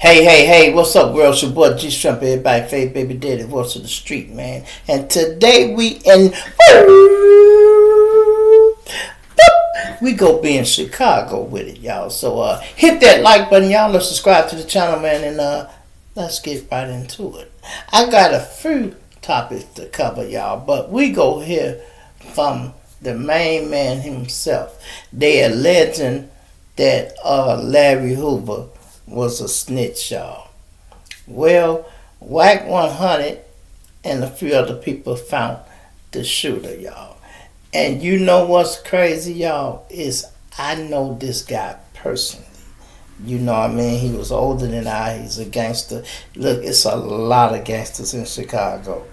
Hey, what's up, world? It's your boy G Shrimp, everybody, Faith Baby Daddy, voice of the street, man. And today we go be in Chicago with it, y'all. So hit that like button, y'all. Let's subscribe to the channel, man, and let's get right into it. I got a few topics to cover, y'all, but we go here from the main man himself. They alleging that Larry Hoover was a snitch, y'all. Well, Wack100 and a few other people found the shooter, y'all. And you know what's crazy, y'all, is I know this guy personally. You know what I mean? He was older than I. He's a gangster. Look, it's a lot of gangsters in Chicago.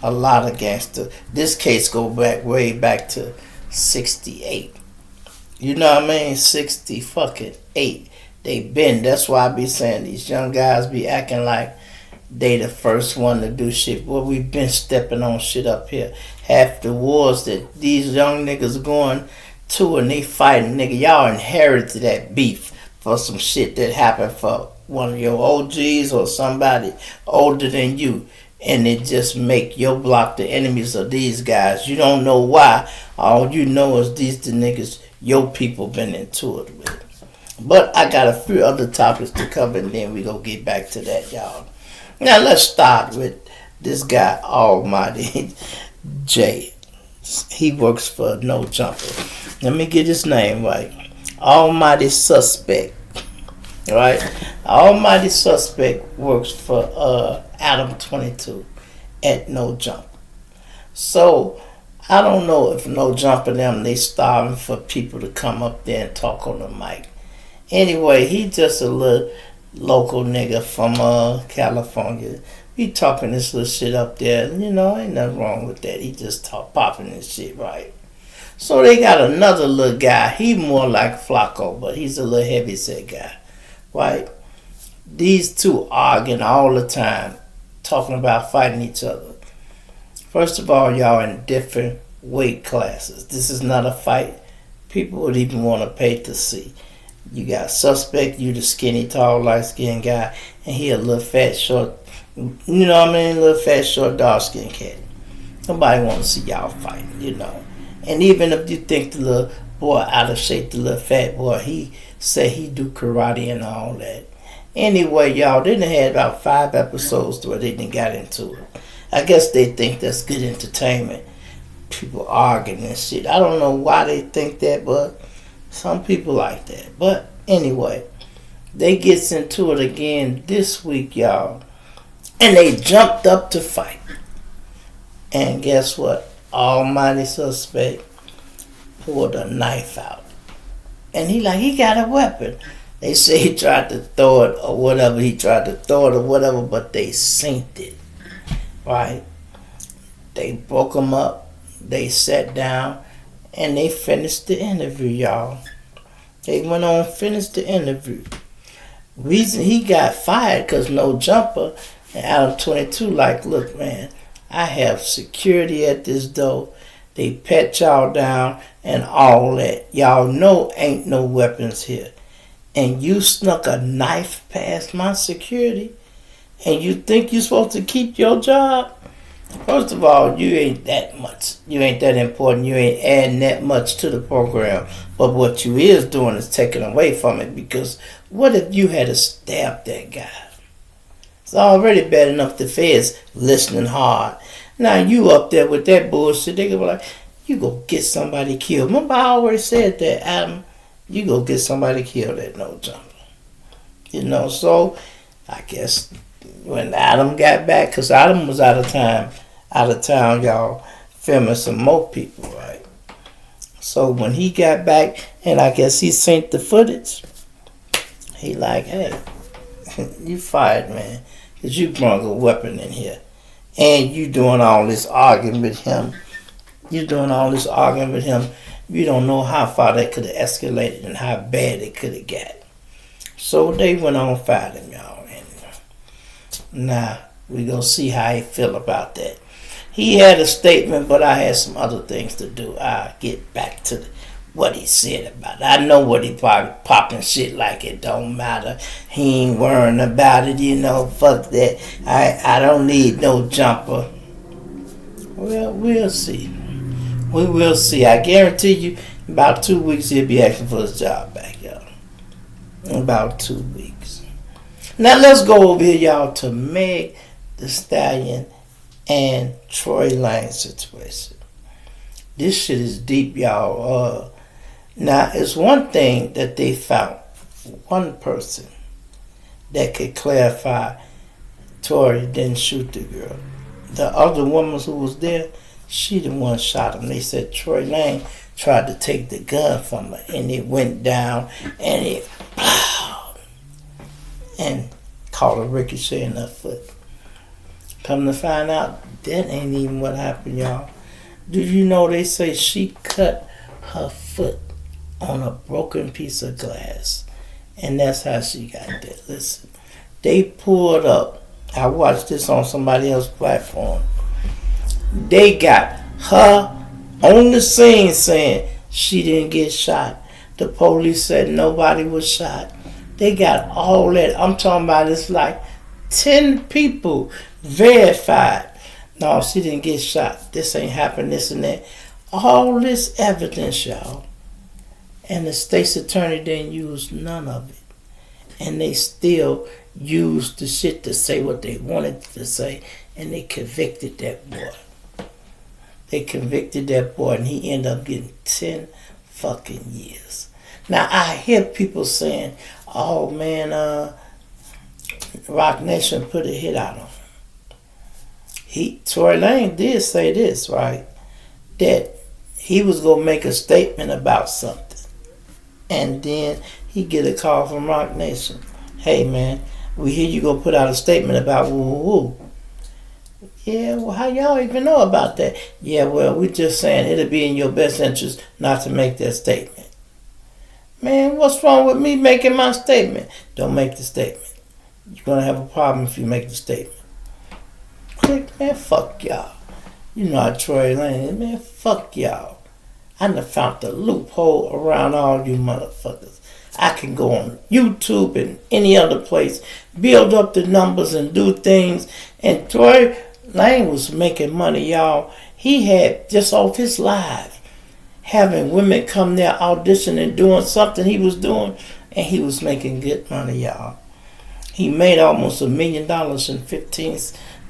A lot of gangsters. This case go back way back to 68. You know what I mean? 60 fucking 8. They been. That's why I be saying these young guys be acting like they the first one to do shit. Well, we been stepping on shit up here. Half the wars that these young niggas going to and they fighting, nigga, y'all inherited that beef for some shit that happened for one of your OGs or somebody older than you. And it just make your block the enemies of these guys. You don't know why. All you know is these the niggas your people been into it with. But I got a few other topics to cover, and then we gonna get back to that, y'all. Now let's start with this guy, Almighty J. He works for No Jumper. Let me get his name right. Almighty Suspect. Right? Almighty Suspect works for Adam 22 at No Jumper. So I don't know if No Jumper them they starving for people to come up there and talk on the mic. Anyway, he just a little local nigga from California. He talking this little shit up there. You know, ain't nothing wrong with that. He just popping this shit, right? So they got another little guy. He more like Flacco, but he's a little heavy-set guy, right? These two arguing all the time, talking about fighting each other. First of all, y'all in different weight classes. This is not a fight people would even want to pay to see. You got Suspect, you the skinny, tall, light-skinned guy, and he a little fat, short, you know what I mean? Little fat, short, dark-skinned cat. Nobody want to see y'all fighting, you know. And even if you think the little boy out of shape, the little fat boy, he say he do karate and all that. Anyway, y'all, they done had about 5 episodes where they done got into it. I guess they think that's good entertainment. People arguing and shit. I don't know why they think that, but some people like that. But anyway, they gets into it again this week, y'all. And they jumped up to fight. And guess what? Almighty Suspect pulled a knife out. And he got a weapon. They say he tried to throw it or whatever. He tried to throw it or whatever, but they synced it. Right? They broke him up. They sat down. And they finished the interview, y'all. They went on and finished the interview. Reason he got fired because No Jumper and Adam 22 like, look, man, I have security at this door. They pat y'all down and all that. Y'all know ain't no weapons here. And you snuck a knife past my security? And you think you're supposed to keep your job? First of all, you ain't that much. You ain't that important. You ain't adding that much to the program. But what you is doing is taking away from it. Because what if you had to stab that guy? It's already bad enough the feds listening hard. Now you up there with that bullshit. They gonna be like, you go get somebody killed. Remember I already said that, Adam. You go get somebody killed at No Jumper. You know, so I guess when Adam got back, because Adam was out of town, y'all, filming some more people, right? So when he got back, and I guess he synced the footage, he like, hey, you fired, man, because you brought a weapon in here. And you doing all this arguing with him. You don't know how far that could have escalated and how bad it could have got. So they went on fighting, y'all. Now, we gonna see how he feel about that. He had a statement, but I had some other things to do. I'll get back to what he said about it. I know what he probably popping shit like it don't matter. He ain't worrying about it, fuck that. I don't need no jumper. Well, we'll see. We will see. I guarantee you, in about 2 weeks he'll be asking for his job back, y'all. In about 2 weeks. Now let's go over here, y'all, to Meg Thee Stallion and Tory Lanez situation. This shit is deep, y'all. Now, it's one thing that they found one person that could clarify Tory didn't shoot the girl. The other woman who was there, she the one shot him. They said Tory Lanez tried to take the gun from her, and it went down, and it and caught a ricochet in her foot. Come to find out, that ain't even what happened, y'all. Do you know they say she cut her foot on a broken piece of glass, and that's how she got there. Listen, they pulled up. I watched this on somebody else's platform. They got her on the scene saying she didn't get shot. The police said nobody was shot. They got all that. I'm talking about it's like 10 people verified. No, she didn't get shot. This ain't happened, this and that. All this evidence, y'all. And the state's attorney didn't use none of it. And they still used the shit to say what they wanted to say. And they convicted that boy. They convicted that boy, and he ended up getting 10 fucking years. Now, I hear people saying, oh, man, Rock Nation put a hit out on him. Tory Lanez did say this, right? That he was going to make a statement about something. And then he get a call from Rock Nation. Hey, man, we hear you going to put out a statement about woo-woo-woo. Yeah, well, how y'all even know about that? Yeah, well, we're just saying it'll be in your best interest not to make that statement. Man, what's wrong with me making my statement? Don't make the statement. You're going to have a problem if you make the statement. Click, man, fuck y'all. You know how Tory Lanez, man, fuck y'all. I done found the loophole around all you motherfuckers. I can go on YouTube and any other place, build up the numbers and do things. And Tory Lanez was making money, y'all. He had, just off his live, having women come there auditioning, doing something he was doing, and he was making good money, y'all. He made almost $1 million in 15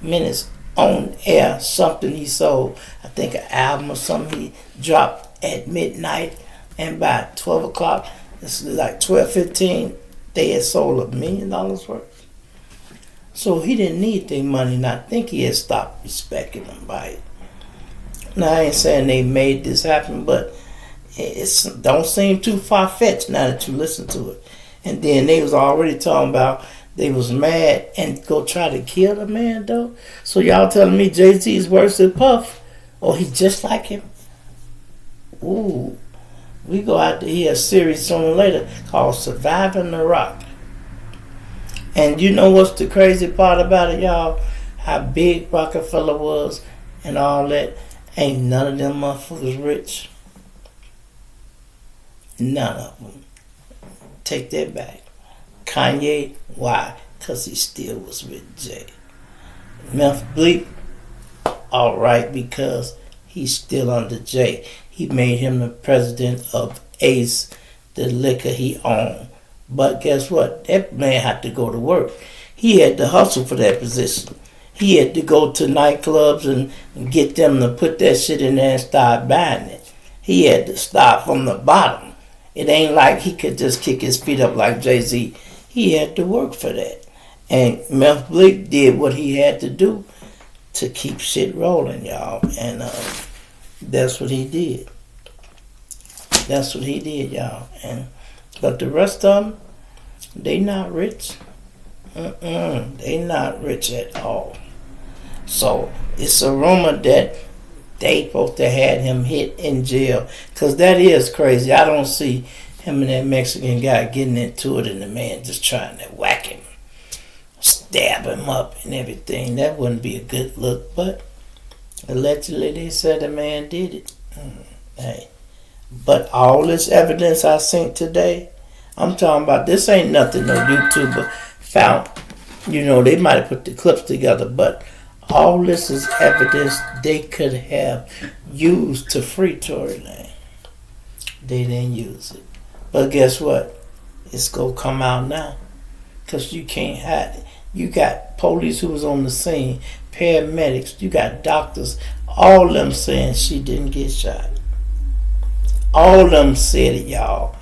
minutes on air, something he sold. I think an album or something he dropped at midnight, and by 12 o'clock, it's like 12:15, they had sold $1 million worth. So he didn't need their money, and I think he had stopped respecting them by it. Now, I ain't saying they made this happen, but it don't seem too far-fetched now that you listen to it. And then they was already talking about they was mad and go try to kill the man, though. So y'all telling me Jay-Z is worse than Puff? Or he just like him? Ooh. We go out to hear a series sooner or later called Surviving the Rock. And you know what's the crazy part about it, y'all? How big Rockefeller was and all that. Ain't none of them motherfuckers rich. None of them. Take that back. Kanye, why? Because he still was with Jay. Memphis Bleak, alright, because he's still under Jay. He made him the president of Ace, the liquor he owned. But guess what? That man had to go to work. He had to hustle for that position. He had to go to nightclubs and get them to put that shit in there and start buying it. He had to start from the bottom. It ain't like he could just kick his feet up like Jay-Z. He had to work for that. And Memphis Bleak did what he had to do to keep shit rolling, y'all. And that's what he did. That's what he did, y'all. But the rest of them, they not rich. They not rich at all. So it's a rumor that they supposed to had him hit in jail. Because that is crazy. I don't see him and that Mexican guy getting into it and the man just trying to whack him, stab him up and everything. That wouldn't be a good look. But allegedly they said the man did it. Hey, But all this evidence I seen today, I'm talking about this ain't nothing no YouTuber found. You know, they might have put the clips together, but all this is evidence they could have used to free Tory Lanez. They didn't use it. But guess what? It's going to come out now. Because you can't hide it. You got police who was on the scene, paramedics, you got doctors, all of them saying she didn't get shot. All of them said it, y'all.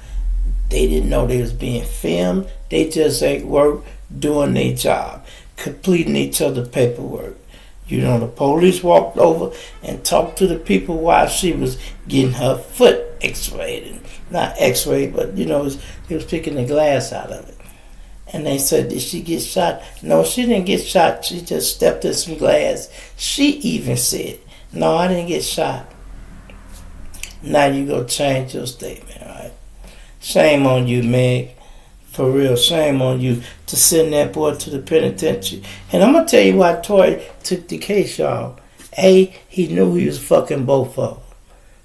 They didn't know they was being filmed. They just at work doing their job, completing each other's paperwork. You know, the police walked over and talked to the people while she was getting her foot x-rayed. Not x-rayed, but, you know, they was picking the glass out of it. And they said, did she get shot? No, she didn't get shot. She just stepped in some glass. She even said, no, I didn't get shot. Now you go change your statement, right? Shame on you, Meg. For real, shame on you to send that boy to the penitentiary. And I'm going to tell you why Tory took the case, y'all. A, he knew he was fucking both of them.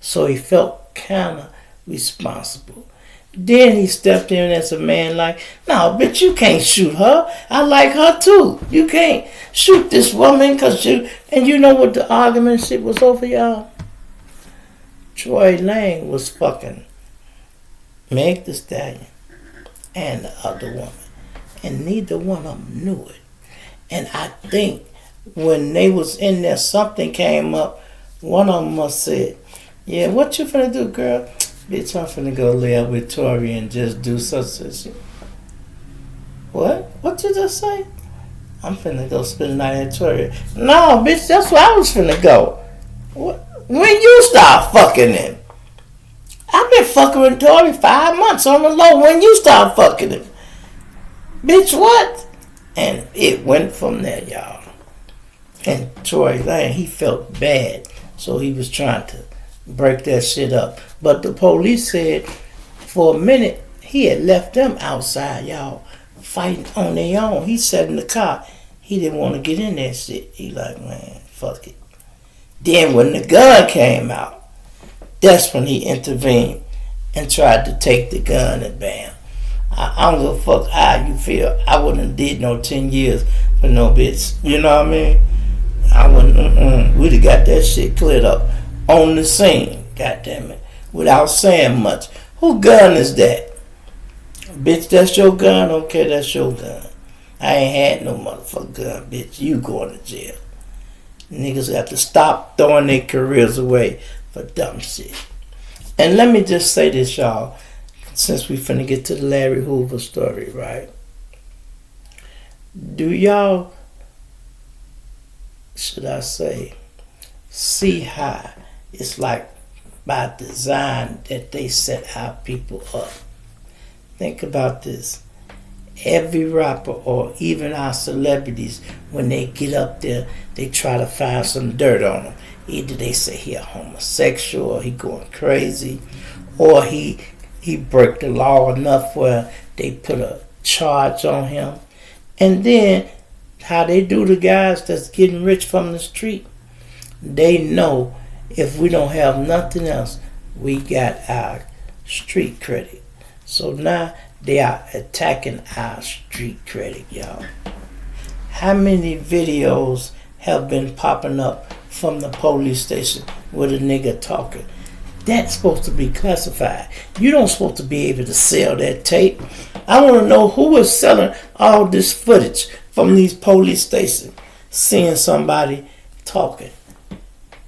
So he felt kind of responsible. Then he stepped in as a man like, no, bitch, you can't shoot her. I like her too. You can't shoot this woman because you... And you know what the argument shit was over, y'all? Tory Lanez was fucking Meg Thee Stallion and the other woman. And neither one of them knew it. And I think when they was in there, something came up. One of them must said, yeah, what you finna do, girl? Bitch, I'm finna go lay up with Tory and just do such and such. What? What you just say? I'm finna go spend the night at Tory. No, bitch, that's where I was finna go. What? When you start fucking him? I've been fucking with Tory 5 months on the low. When you start fucking him? Bitch, what? And it went from there, y'all. And Tory Lanez, he felt bad. So he was trying to break that shit up. But the police said for a minute he had left them outside, y'all, fighting on their own. He sat in the car. He didn't want to get in that shit. He like, man, fuck it. Then when the gun came out, that's when he intervened and tried to take the gun and bam. I don't give a fuck how you feel. I wouldn't have did no 10 years for no bitch. You know what I mean? I wouldn't, we'd have got that shit cleared up on the scene, goddamn it, without saying much. Who gun is that? Bitch, that's your gun? Okay, that's your gun. I ain't had no motherfucking gun, bitch. You going to jail. Niggas have to stop throwing their careers away for dumb shit. And let me just say this, y'all, since we finna get to the Larry Hoover story, right? Do y'all, should I say, see how it's like by design that they set our people up? Think about this. Every rapper or even our celebrities, when they get up there, they try to find some dirt on them. Either they say he a homosexual, or he going crazy, or he break the law enough where they put a charge on him. And then how they do the guys that's getting rich from the street, they know if we don't have nothing else, we got our street credit. So now they are attacking our street credit, y'all. How many videos have been popping up from the police station with a nigga talking? That's supposed to be classified. You don't supposed to be able to sell that tape. I want to know who is selling all this footage from these police stations, seeing somebody talking.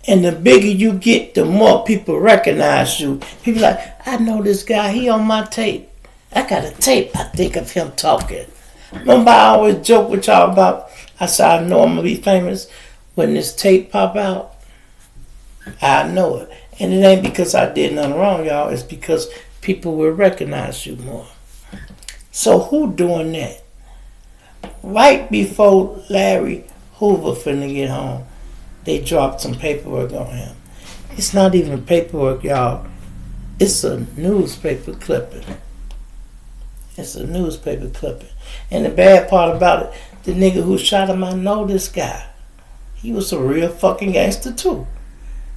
And the bigger you get, the more people recognize you. People like, I know this guy, he on my tape. I got a tape, I think, of him talking. Remember I always joke with y'all about, I said I know I'm going to be famous when this tape pop out. I know it. And it ain't because I did nothing wrong, y'all. It's because people will recognize you more. So who doing that? Right before Larry Hoover finna get home, they dropped some paperwork on him. It's not even paperwork, y'all. It's a newspaper clipping. It's a newspaper clipping. And the bad part about it, the nigga who shot him, I know this guy. He was a real fucking gangster too.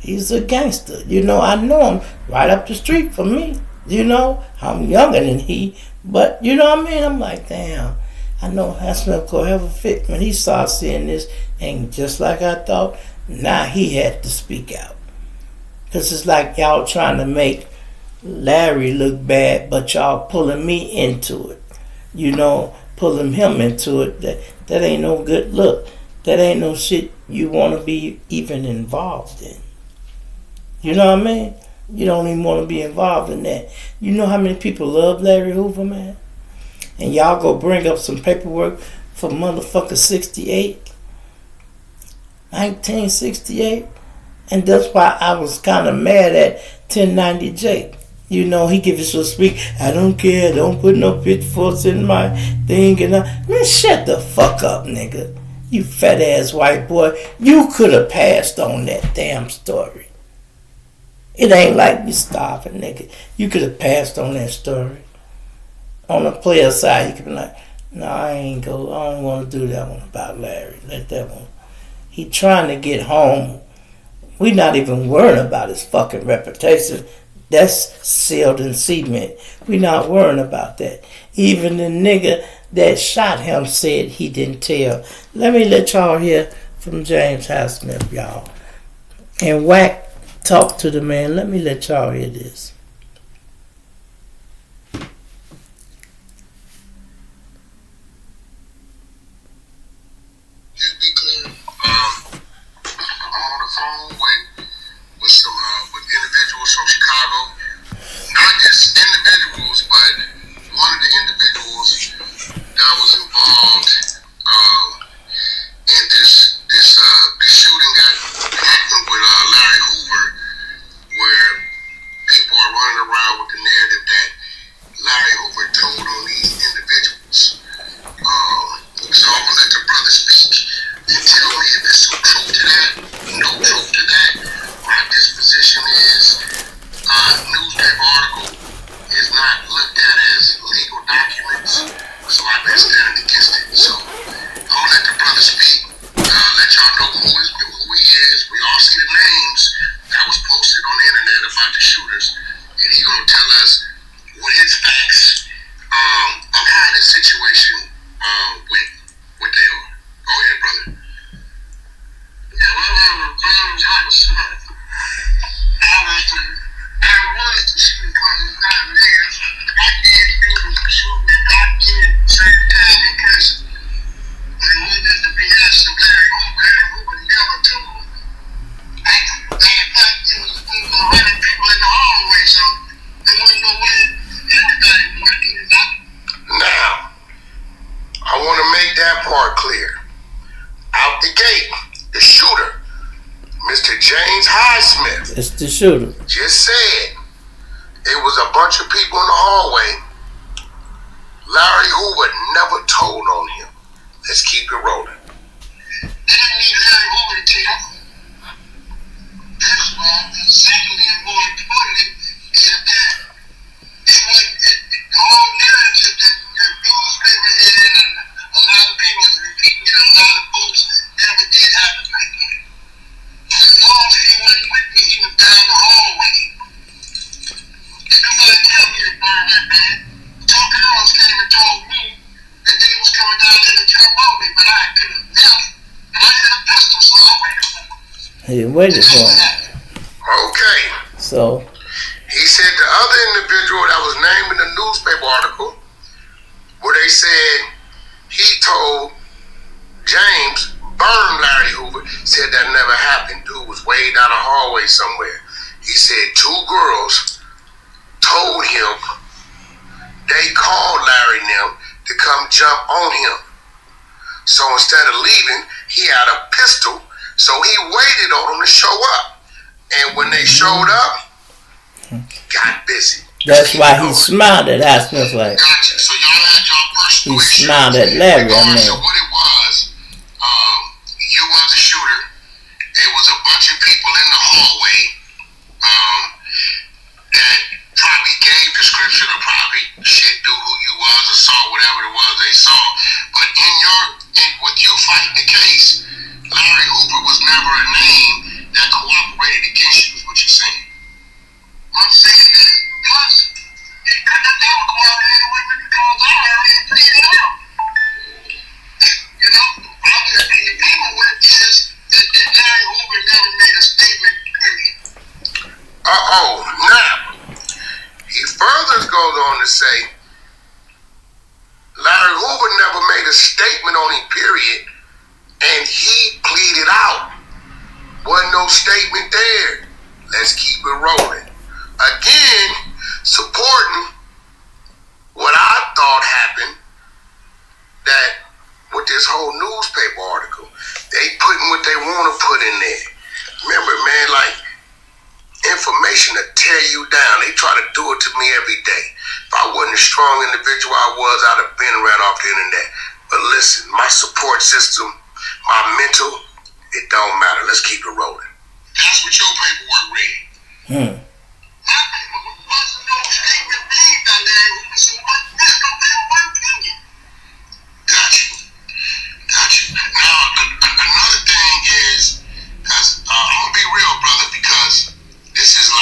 He's a gangster. You know, I know him right up the street from me. You know, I'm younger than he, but you know what I mean? I'm like, damn, I know Highsmith gonna have a fit. When he started seeing this, and just like I thought, now he had to speak out. Because it's like y'all trying to make Larry look bad, but y'all pulling me into it. You know, pulling him into it. That ain't no good look. That ain't no shit you want to be even involved in. You know what I mean? You don't even want to be involved in that. You know how many people love Larry Hoover, man? And y'all go bring up some paperwork for motherfucker 68, 1968. And that's why I was kind of mad at 1090J. You know, he gives us a speak, I don't care, don't put no pitchforks in my thing. And man, shut the fuck up, nigga. You fat ass white boy. You could have passed on that damn story. It ain't like you starving, nigga. You could have passed on that story. On the player side, you could be like, no, I don't want to do that one about Larry. Let that one. He trying to get home. We not even worrying about his fucking reputation. That's sealed in cement. We not worrying about that. Even the nigga that shot him said he didn't tell. Let me let y'all hear from James Highsmith, y'all. And Wack talked to the man. Let me let y'all hear this. Just be clear. I'm on the phone with some with individuals from Chicago. Not just individuals, but one of the individuals that was involved in this shooting that happened with Larry Hoover, where people are running around with the narrative that Larry Hoover told on these individuals. So I'm gonna let the brother speak and tell me if there's some truth to that, no truth to that. My disposition is newspaper article is not looked at as legal documents, so I've been standing against it. So I'm gonna let the brother speak, let y'all know who he is. We all see the names that was posted on the internet about the shooters, and he's gonna tell us what his facts of how this situation went, what they are. Go ahead, brother. Yeah, well, James Highsmith. I wanted to shoot because it's not there. I did do the shooting and I did certain time in person. But it wasn't to be asked of Larry Hoover. Larry Hoover never told me. Matter of fact, there was 100 people in the hallway, so there wasn't no way everybody knew I did it. Now, I want to make that part clear. Out the gate, the shooter, Mr. James Highsmith, It's the shooter. just said it was a bunch of people in the hallway. Larry Hoover never told on him. Let's keep it rolling. They didn't need Larry Hoover to tell. First of all, and secondly, and more importantly, is that the whole narrative that the newspaper had and a lot of people was repeating it, a lot of folks never did happen like that. As long as he went with me, he was down the hallway. Did nobody tell me to burn that man? Two girls came and told me that they was coming down there to jump on me, but I could have left. And I had a pistol, so I waited for him. He waited for him. Okay. So, He said the other individual that was named in the newspaper article, where they said he told James burn Larry Hoover, said that never happened. Dude was way down the hallway somewhere. He said two girls told him they called Larry and them to come jump on him. So instead of leaving, he had a pistol, so he waited on them to show up. And when they showed up, got busy. that's why he smiled at Highsmith like, Gotcha. So y'all had your personal he issue. smiled at Larry, I Regardless mean. of what it was, you was the shooter. It was a bunch of people in the hallway that probably gave description or probably shit knew who you was or saw whatever it was they saw. But with you fighting the case, Larry Hoover was never a name that cooperated operated against you, is what you're saying. I'm saying that plus he couldn't have never cooperated with me because I already pleaded out. You know, the paperwork is that Larry Hoover never made a statement, period. Now, he further goes on to say, Larry Hoover never made a statement on him, period, and he pleaded out. Wasn't no statement there. Let's keep it rolling. Again, supporting what I thought happened, that with this whole newspaper article, they putting what they want to put in there. Remember, man, like, information to tear you down. They try to do it to me every day. If I wasn't a strong individual I was, I'd have been around off the internet. But listen, my support system, my mental, it don't matter. Let's keep it rolling. That's what your paperwork read. My paperwork wasn't no statement made by Larry Hoover, so there's no paperwork opinion. Got you. Now, another thing is, because I'm going to be real, brother, because this is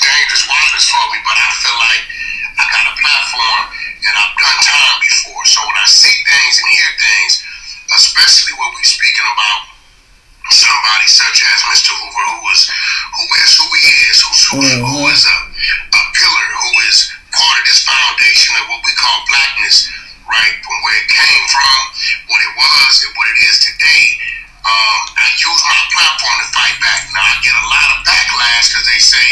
dangerous waters for me, but I feel like I got a platform and I've done time before. So when I see things and hear things, especially when we're speaking about somebody such as Mr. Hoover, who is who he is, who is a pillar, who is part of this foundation of what we call blackness, right? From where it came from, what it was, and what it is today. I use my platform to fight back. Now, I get a lot of backlash because they say,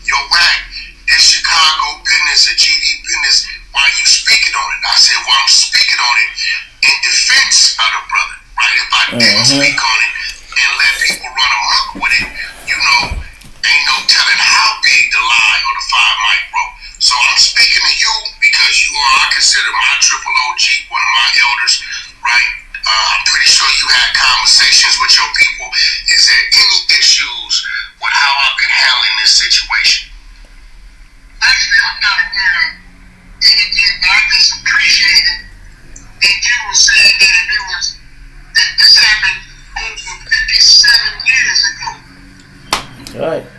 yo, Wack, this Chicago business, a GD business, why are you speaking on it? I said, well, I'm speaking on it in defense of the brother, right? If I didn't speak on it and let people run amok with it, you know, ain't no telling how big the lie or the fire might grow. So I'm speaking to you because you are, I consider my triple OG, one of my elders, right? I'm pretty sure you had conversations with your people. Is there any issues with how I've been handling this situation? Actually, I'm not aware of anything, but I just appreciate it that you were saying that this happened over 57 years ago. Right. 2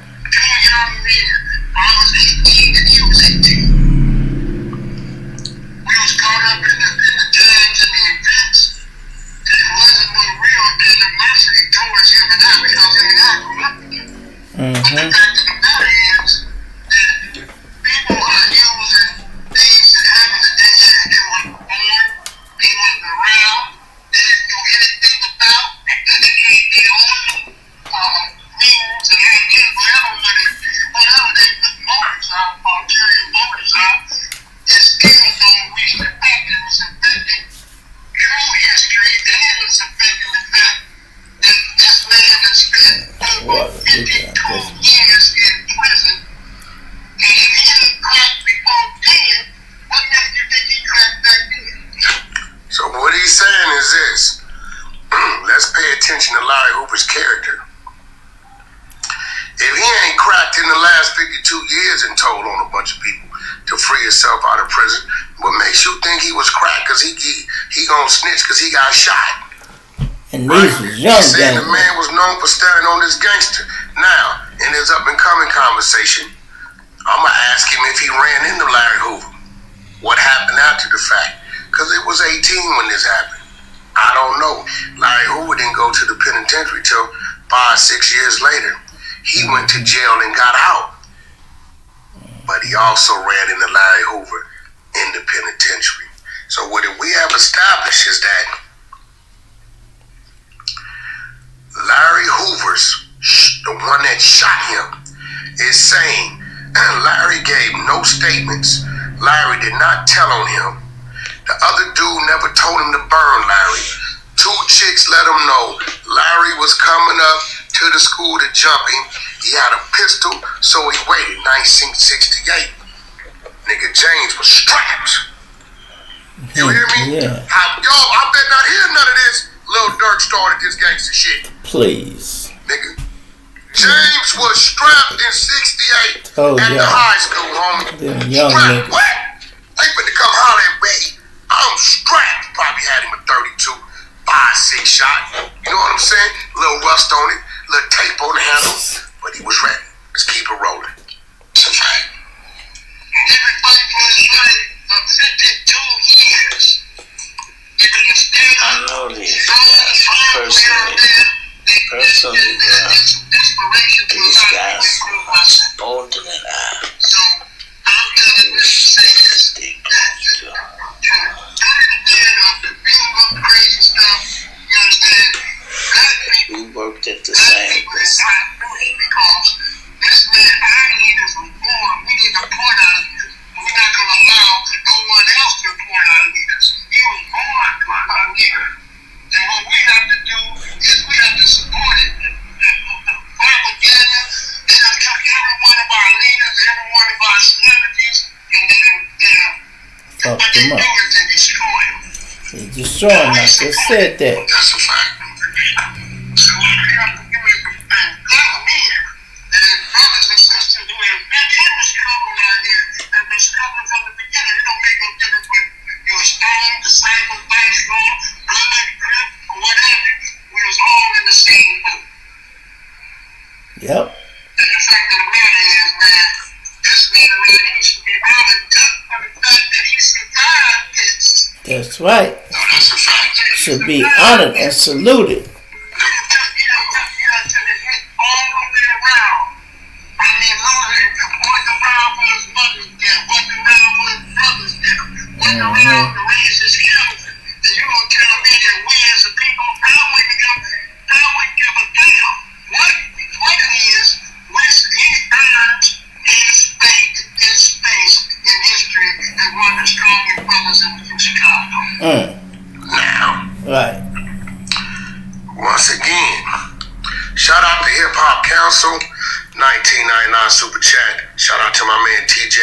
young men. I was 18 and he was 18. We was caught up in the times and the events. There wasn't no real animosity towards him and I because him and I grew up together. But the fact of the matter is that people are using things that happened that they weren't born, they weren't around, they didn't know anything about, and they can't get on means and ideas, whatever they put motives out, ulterior motives out, it still don't reach the fact that it was affecting true history, and it was affecting the fact that this man has spent over 52 years in prison, and if he didn't crack before then, what makes you think he cracked back then? So what he's saying is this, let's pay attention to Larry Hoover's character. If he ain't cracked in the last 52 years and told on a bunch of people to free himself out of prison, what makes you think he was cracked? Because he gonna snitch because he got shot. And these is young gangsters. He said the man was known for standing on this gangster. Now, in his up-and-coming conversation, I'm going to ask him if he ran into Larry Hoover. What happened after the fact? Because it was 18 when this happened. I don't know. Larry Hoover didn't go to the penitentiary till 5-6 years later. He went to jail and got out. But he also ran into Larry Hoover in the penitentiary. So what we have established is that Larry Hoover's, the one that shot him, is saying Larry gave no statements. Larry did not tell on him. The other dude never told him to burn Larry. 2 chicks let him know Larry was coming up to the school to jump him. He had a pistol, so he waited. 1968. Nigga James was strapped. You hear me? Yeah. I bet not hear none of this. Lil Durk started this gangster shit. Please. Nigga. James was strapped in 68 at the high school, homie. Them young strapped. What? They finna come holler at me. I'm strapped. Probably had him a 32, 5-6 shot. You know what I'm saying? Little bust on it, little tape on the handle, but he was ready. Let's keep it rolling. It's a fact. Everybody was right for 52 years. I know these guys personally, these guys are much older than I. So I'm telling you to say this. Crazy stuff, you understand? We worked at the same place. Because this man, our leaders were born, we need to point out leaders. We're not going to allow no one else to point out leaders. He was born a leader. And what we have to do is we have to support it. Propaganda, they have took every one of our leaders, every one of our celebrities, and Fuck what they them do up. is they destroy them. They destroying them. I just said that. That's a fact. So what we have to do is black men and brothers and sisters who have been in the struggle out here and been struggling from the beginning. It don't make no difference with your stone, disciple, backslide, blood, crip, or whatever. We was all in the same boat. Yep. And the fact of the matter is, man, this man right here should be honored just for the fact that he survived this. That's right. No, that's a fact. Should be honored and saluted. Now, Right. once again, shout out to Hip Hop Council, 1999 Super Chat. Shout out to my man TJ,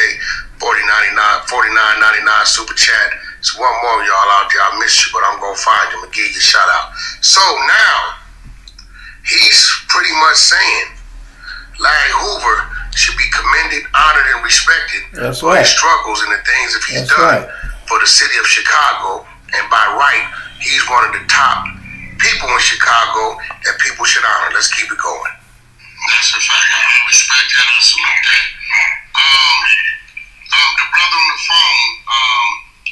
49.99 Super Chat. It's one more y'all out there. I miss you, but I'm gonna find him and give you a shout out. So now, he's pretty much saying Larry Hoover should be commended, honored, and respected That's for right. his struggles and the things that he's That's done right. for the city of Chicago. And by right, he's one of the top people in Chicago that people should honor. Let's keep it going. That's a fact. I respect that. I salute that. The brother on the phone,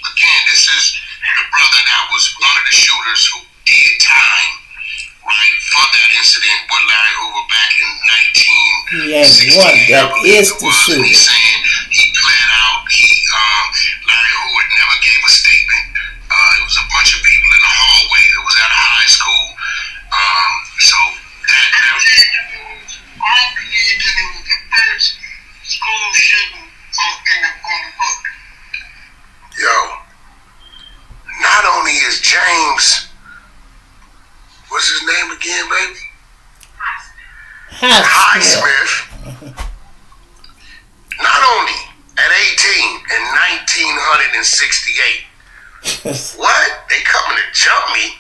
again, this is the brother that was one of the shooters who did time, right, for that incident with Larry Hoover back in He ain't one. That is the shooter. He's saying he pled out. Larry Hoover never gave a statement. It was a bunch of people in the hallway. It was at a high school. So that I believe that it was the first school shooting on the book. Yo, not only is James, what's his name again, baby? Highsmith. Not only at 18 in 1968. What? They coming to jump me?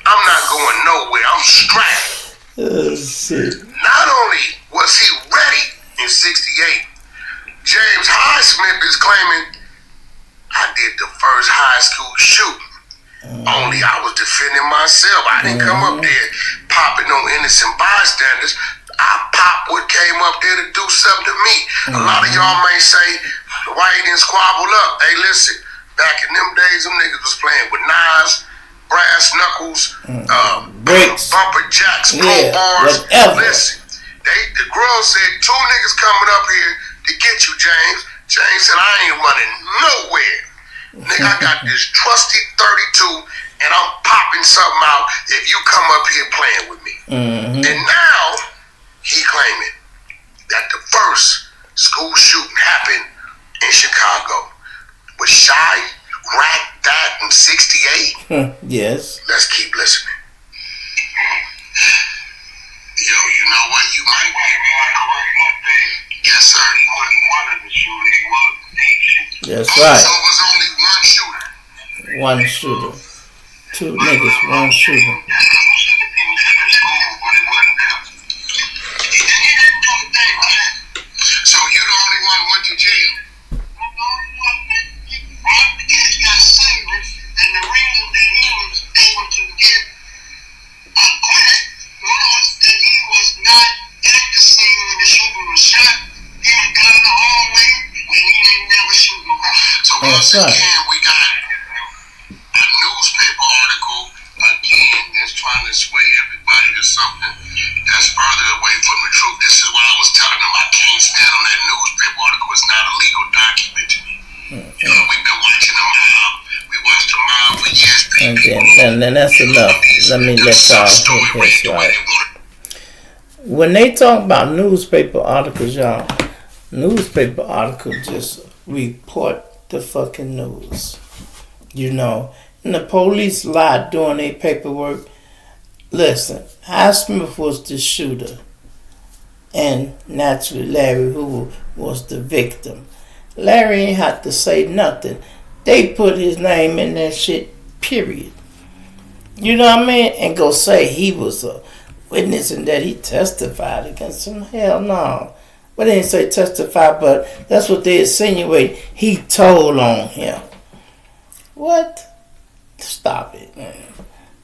I'm not going nowhere. I'm strapped. Oh, shit. Not only was he ready in 68, James Highsmith is claiming I did the first high school shooting. Only I was defending myself. I didn't come up there popping no innocent bystanders. I popped what came up there to do something to me. A lot of y'all may say, why you didn't squabble up? Hey, listen, back in them days, them niggas was playing with knives, brass knuckles, bricks, bumper jacks, crowbars. whatever. Listen, the girl said, 2 niggas coming up here to get you, James. James said, I ain't running nowhere. Nigga, I got this trusty 32 and I'm popping something out if you come up here playing with me. And now, he claiming that the first school shooting happened in Chicago. Was Shy racked that in 68? Yes. Let's keep listening. Yo, you know what? You might be correct one thing. Yes, sir. He wasn't one of the shooters. He was the shooter. That's right. So it was only one shooter. One shooter. 2 niggas, one shooter. So you the only one who went to jail? Rodriguez got sentenced, and the reason that he was able to get acquitted was That's right. Again, we got a newspaper article again that's trying to sway everybody to something that's further away from the truth. This is why I was telling them I can't stand on that newspaper article. It's not a legal document to me. We've been watching the mob. We watched the mob for years. And then that's enough. Let me let y'all hit this right. When they talk about newspaper articles, y'all, newspaper articles just report the fucking news. You know, and the police lied doing their paperwork. Listen, highsmith was the shooter, and naturally Larry Hoover was the victim. Larry ain't had to say nothing. They put his name in that shit, period. You know what I mean? And go say he was a witness and that he testified against him. Hell no. But they didn't say testify, but that's what they insinuate. He told on him. What? Stop it, man.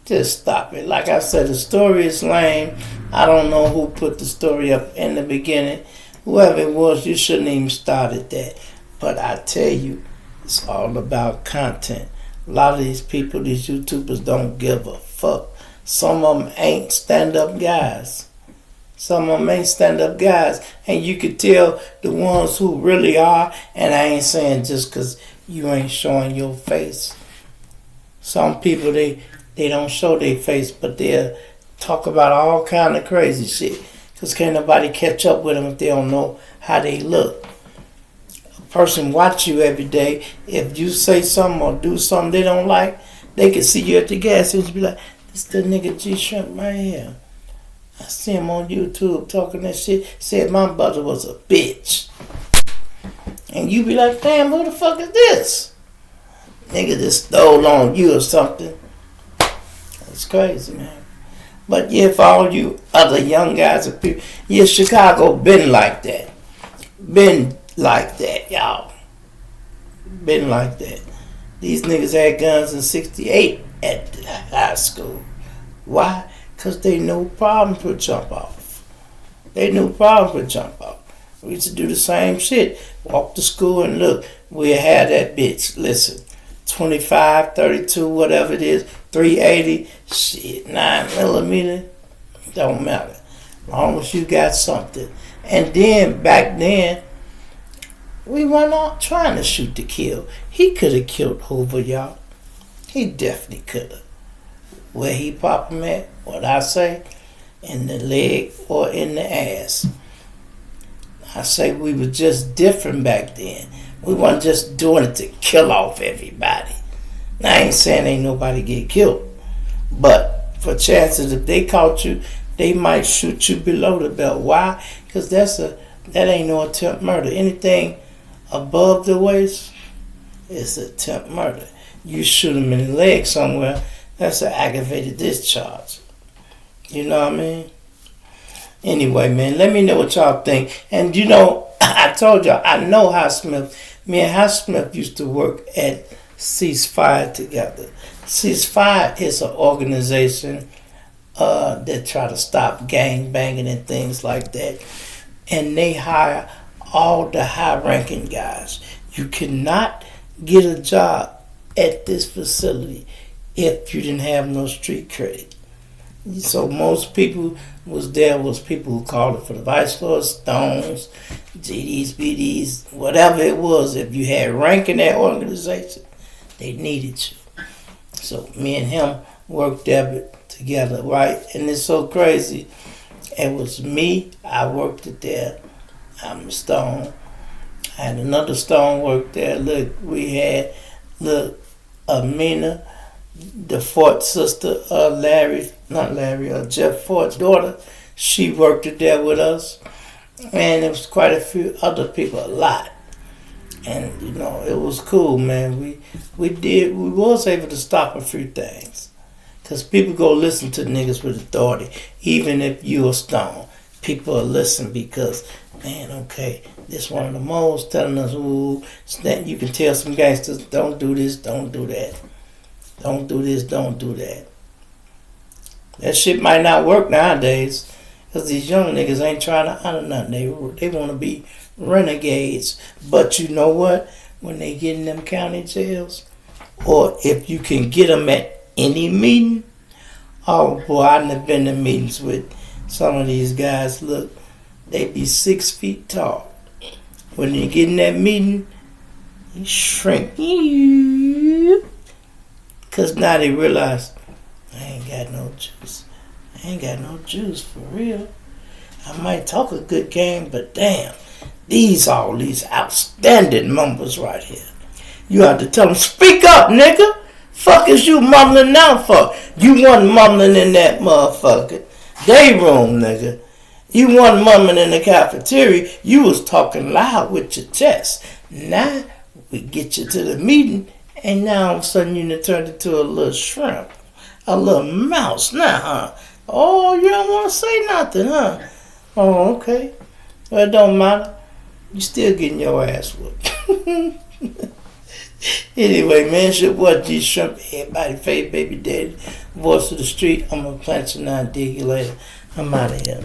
Just stop it. Like I said, the story is lame. I don't know who put the story up in the beginning. Whoever it was, you shouldn't even started that. But I tell you, it's all about content. A lot of these people, these YouTubers, don't give a fuck. Some of them ain't stand-up guys. Some of them ain't stand-up guys. And you can tell the ones who really are, and I ain't saying just because you ain't showing your face. Some people, they don't show their face, but they'll talk about all kind of crazy shit. Because can't nobody catch up with them if they don't know how they look. A person watch you every day. If you say something or do something they don't like, they can see you at the gas station and be like, this the nigga G-Shrimp right here. I see him on YouTube talking that shit. Said my brother was a bitch. And you be like, damn, who the fuck is this? Nigga just stole on you or something. It's crazy, man. But yeah, for all you other young guys and people, yeah, Chicago been like that. Been like that, y'all. Been like that. These niggas had guns in 68 at the high school. Why? Because they no problem for jump off. They no problem for jump off. We used to do the same shit. Walk to school and look, we had that bitch. Listen, 25, 32, whatever it is, 380, shit, 9mm, don't matter. As long as you got something. And then, back then, we weren't all trying to shoot to kill. He could have killed Hoover, y'all. He definitely could have. Where he pop him at, what I say, in the leg or in the ass. I say we were just different back then. We weren't just doing it to kill off everybody. Now, I ain't saying ain't nobody get killed. But for chances, if they caught you, they might shoot you below the belt. Why? Because that ain't no attempt murder. Anything above the waist is attempt murder. You shoot them in the leg somewhere, that's an aggravated discharge. You know what I mean? Anyway, man, let me know what y'all think. And you know, I told y'all, I know highsmith. Me and highsmith used to work at Ceasefire together. Ceasefire is an organization that try to stop gang banging and things like that. And they hire all the high-ranking guys. You cannot get a job at this facility if you didn't have no street credit. So most people was people who called it for the Vice Lords, Stones, GDs, BDs, whatever it was. If you had rank in that organization, they needed you. So me and him worked there together, right? And it's so crazy. It was me, I worked it there. I'm a Stone. I had another Stone work there. Look, we had, Amina, the Fort sister, Jeff Fort's daughter, she worked it there with us. And there was quite a few other people, a lot. And, you know, it was cool, man. We was able to stop a few things. Because people go listen to niggas with authority. Even if you a Stone, people will listen because, man, okay, this one of the moles telling us, ooh, you can tell some gangsters, don't do this, don't do that. Don't do this, don't do that. That shit might not work nowadays because these young niggas ain't trying to honor nothing. They want to be renegades. But you know what? when they get in them county jails, or if you can get them at any meeting. Oh boy, I've been to meetings with some of these guys. Look, they be 6 feet tall. When you get in that meeting, you shrink. Because now they realize, I ain't got no juice. I ain't got no juice for real. I might talk a good game, but damn, these outstanding members right here. You have to tell them, speak up, nigga. Fuck is you mumbling now for? You wasn't mumbling in that motherfucker day room, nigga. You wasn't mumbling in the cafeteria. You was talking loud with your chest. Now we get you to the meeting, and now all of a sudden you turned into a little shrimp, a little mouse. Now, huh? Oh, you don't want to say nothing, huh? Oh, okay. Well, it don't matter. You still getting your ass whooped. Anyway, man, it's your boy G Shrimp, everybody favorite baby daddy, voice of the street. I'm gonna plant you now, dig you later. I'm out of here.